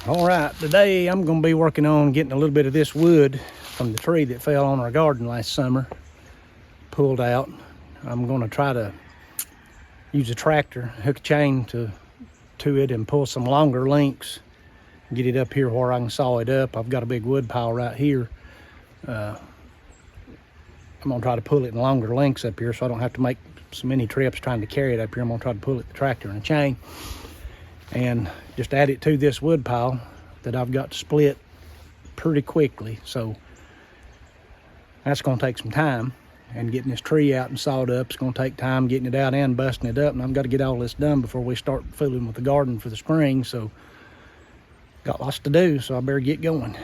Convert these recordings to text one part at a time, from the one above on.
All right, today I'm going to be working on getting a little bit of this wood from the tree that fell on our garden last summer pulled out. I'm going to try to use a tractor, hook a chain to it and pull some longer links, get it up here where I can saw it up. I've got a big wood pile right here. I'm going to try to pull it in longer lengths up here so I don't have to make so many trips trying to carry it up here. I'm going to try to pull it with the tractor and a chain and just add it to this wood pile that I've got to split pretty quickly. So that's going to take some time, and getting this tree out and sawed up is going to take time, getting it out and busting it up, and I've got to get all this done before we start fooling with the garden for the spring. So got lots to do, so I better get going.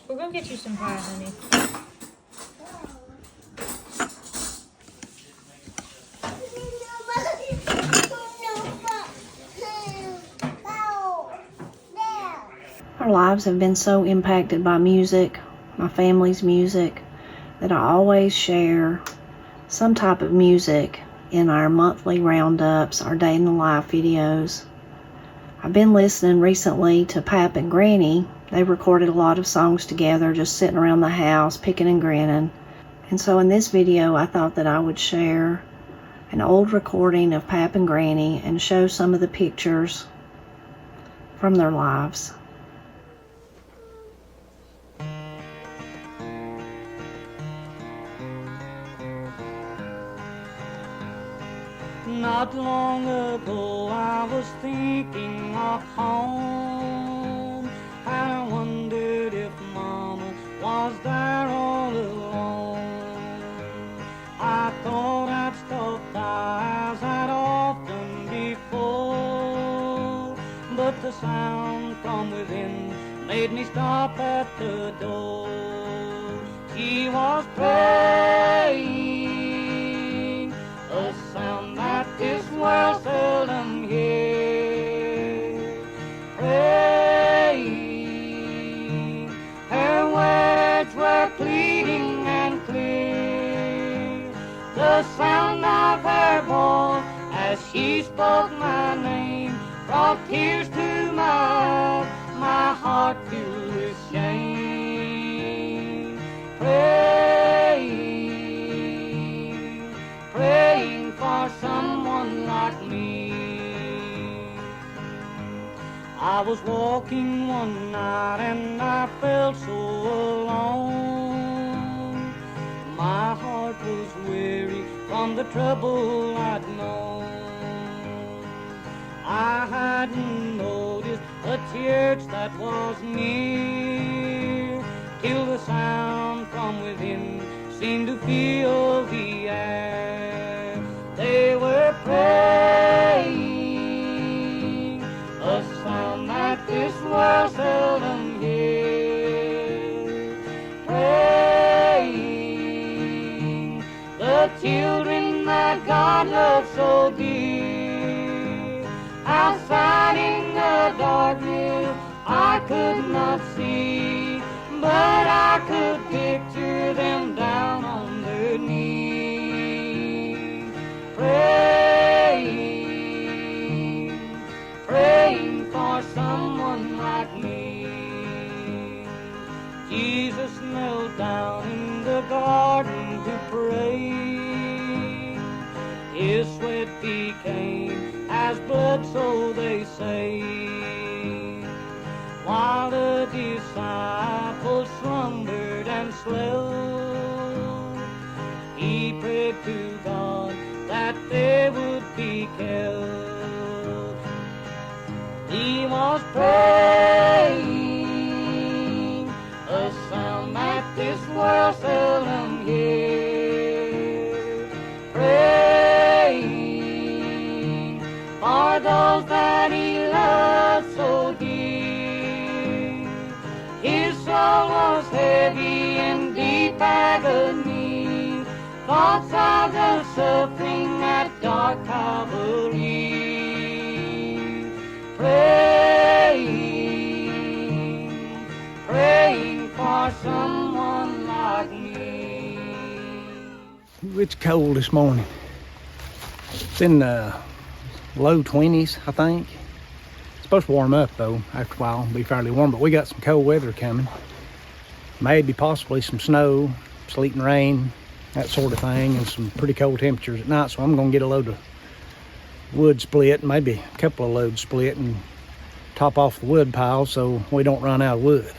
We're gonna get you some pie, honey. Our lives have been so impacted by music, my family's music, that I always share some type of music in our monthly roundups, our day in the life videos. I've been listening recently to Pap and Granny. They recorded a lot of songs together, just sitting around the house, picking and grinning. And so in this video, I thought that I would share an old recording of Pap and Granny and show some of the pictures from their lives. Not long ago I was thinking of home, and I wondered if Mama was there all alone. I thought I'd stop by as I'd often before, but the sound from within made me stop at the door. She was praying, a sound that this world seldom hears. Praying, her words were pleading and clear. The sound of her voice as she spoke my name brought tears to my eyes, my heart filled with shame. Praying for someone like me. I was walking one night and I felt so alone. My heart was weary from the trouble I'd known. I hadn't noticed a church that was near, till the sound from within seemed to fill the air. They were praying, a sound that this world seldom hears. Praying, the children that God loved so dear. Outside in the darkness I could not see, but I could picture them down on their knees. Jesus knelt down in the garden to pray. His sweat became as blood, so they say. While the disciples slumbered and slept, he prayed to God that they would be kept. He was praying, a sound that this world seldom hears. Praying for those that he loved so dear. His soul was heavy and deep agony, thoughts of the suffering at dark Calvary. Praying, praying for someone like me. It's cold this morning. It's in the low 20s, I think. It's supposed to warm up though. After a while, it'll be fairly warm, but we got some cold weather coming. Maybe possibly some snow, sleet and rain, that sort of thing, and some pretty cold temperatures at night. So I'm gonna get a load of wood split, maybe a couple of loads split, and top off the wood pile so we don't run out of wood.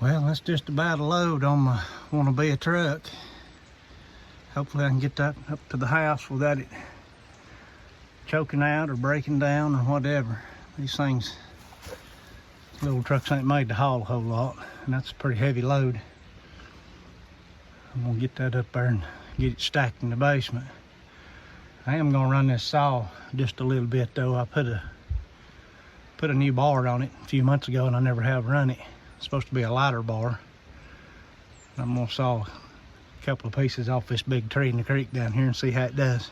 Well, that's just about a load on my wanna-be truck. Hopefully I can get that up to the house without it choking out or breaking down or whatever. These things, little trucks ain't made to haul a whole lot, and that's a pretty heavy load. I'm gonna get that up there and get it stacked in the basement. I am gonna run this saw just a little bit though. I put a new bar on it a few months ago and I never have run it. It's supposed to be a lighter bar. I'm gonna saw a couple of pieces off this big tree in the creek down here and see how it does.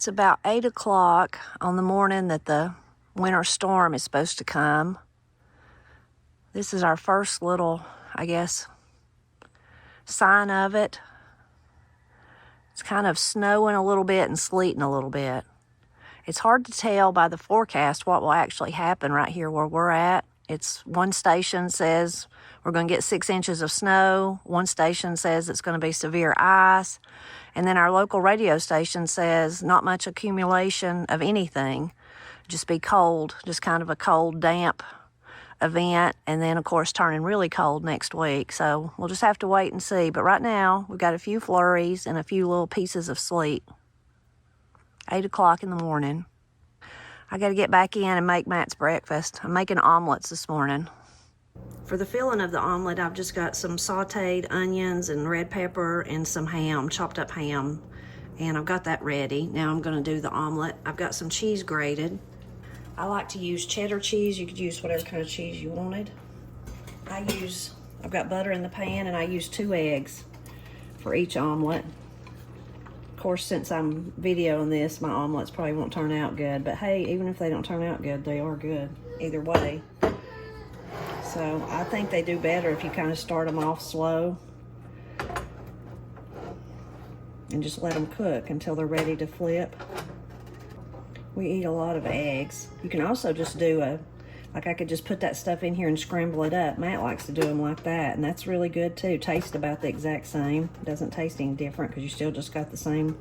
It's about 8 o'clock on the morning that the winter storm is supposed to come. This is our first little, I guess, sign of it. It's kind of snowing a little bit and sleeting a little bit. It's hard to tell by the forecast what will actually happen right here where we're at. It's one station says we're going to get 6 inches of snow. One station says it's going to be severe ice. And then our local radio station says not much accumulation of anything, just be cold, just kind of a cold, damp event. And then, of course, turning really cold next week. So we'll just have to wait and see. But right now, we've got a few flurries and a few little pieces of sleet. 8 o'clock in the morning. I got to get back in and make Matt's breakfast. I'm making omelets this morning. For the filling of the omelet, I've just got some sauteed onions and red pepper and some ham, chopped up ham. And I've got that ready. Now I'm going to do the omelet. I've got some cheese grated. I like to use cheddar cheese. You could use whatever kind of cheese you wanted. I've got butter in the pan, and I use 2 eggs for each omelet. Of course, since I'm videoing this, my omelets probably won't turn out good. But hey, even if they don't turn out good, they are good either way. So I think they do better if you kind of start them off slow and just let them cook until they're ready to flip. We eat a lot of eggs. You can also just do like I could just put that stuff in here and scramble it up. Matt likes to do them like that, and that's really good too. Tastes about the exact same. It doesn't taste any different because you still just got the same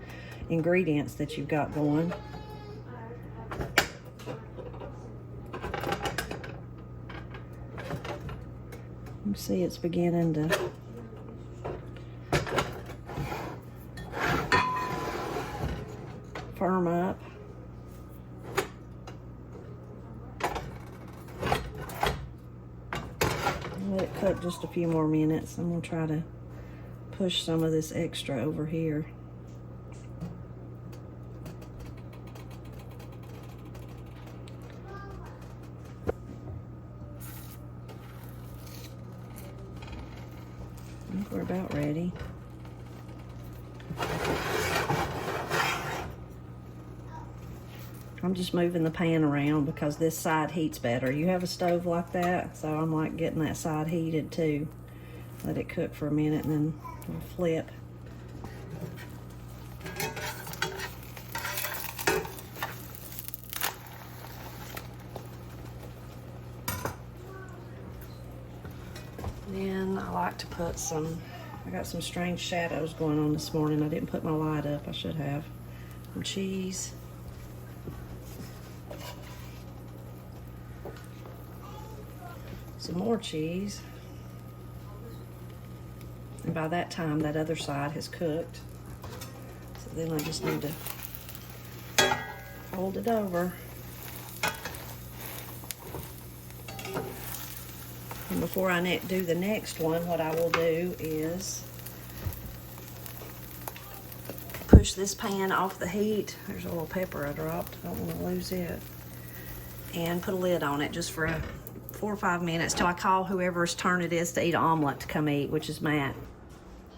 ingredients that you've got going. You see it's beginning to firm up. Let it cook just a few more minutes. I'm going to try to push some of this extra over here. I think we're about ready. I'm just moving the pan around because this side heats better. You have a stove like that, so I'm like getting that side heated too. Let it cook for a minute and then we'll flip. Then I like to put I got some strange shadows going on this morning. I didn't put my light up, I should have. Some cheese. Some more cheese. And by that time, that other side has cooked. So then I just need to fold it over. And before I do the next one, what I will do is push this pan off the heat. There's a little pepper I dropped. I don't want to lose it. And put a lid on it just for 4 or 5 minutes till I call whoever's turn it is to eat an omelet to come eat, which is Matt.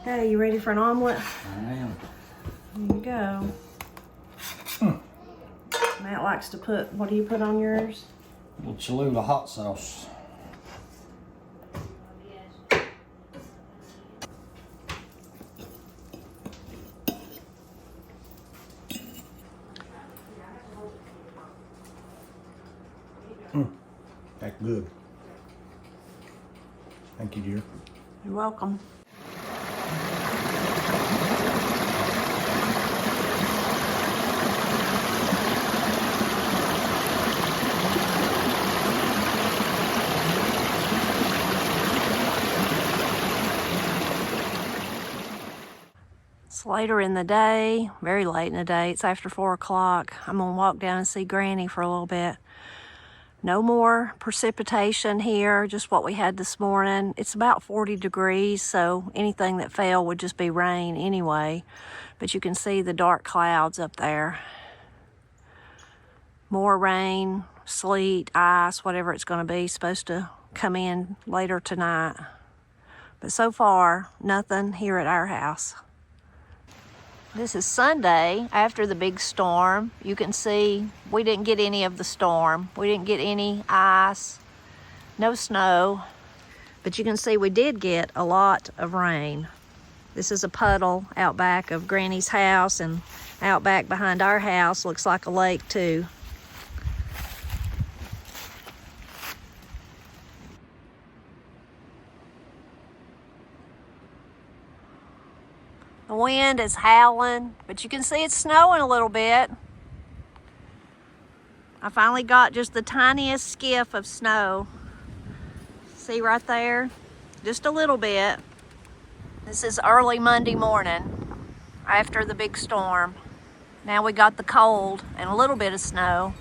Hey, you ready for an omelet? I am. There you go. Matt likes to put, what do you put on yours? A little Cholula hot sauce. That's good. Thank you, dear. You're welcome. It's later in the day, very late in the day. It's after 4 o'clock. I'm gonna walk down and see Granny for a little bit. No more precipitation here, just what we had this morning. It's about 40 degrees, so anything that fell would just be rain anyway. But you can see the dark clouds up there. More rain, sleet, ice, whatever it's gonna be, supposed to come in later tonight. But so far, nothing here at our house. This is Sunday after the big storm. You can see we didn't get any of the storm. We didn't get any ice, no snow, but you can see we did get a lot of rain. This is a puddle out back of Granny's house, and out back behind our house looks like a lake too. The wind is howling, but you can see it's snowing a little bit. I finally got just the tiniest skiff of snow. See right there? Just a little bit. This is early Monday morning after the big storm. Now we got the cold and a little bit of snow.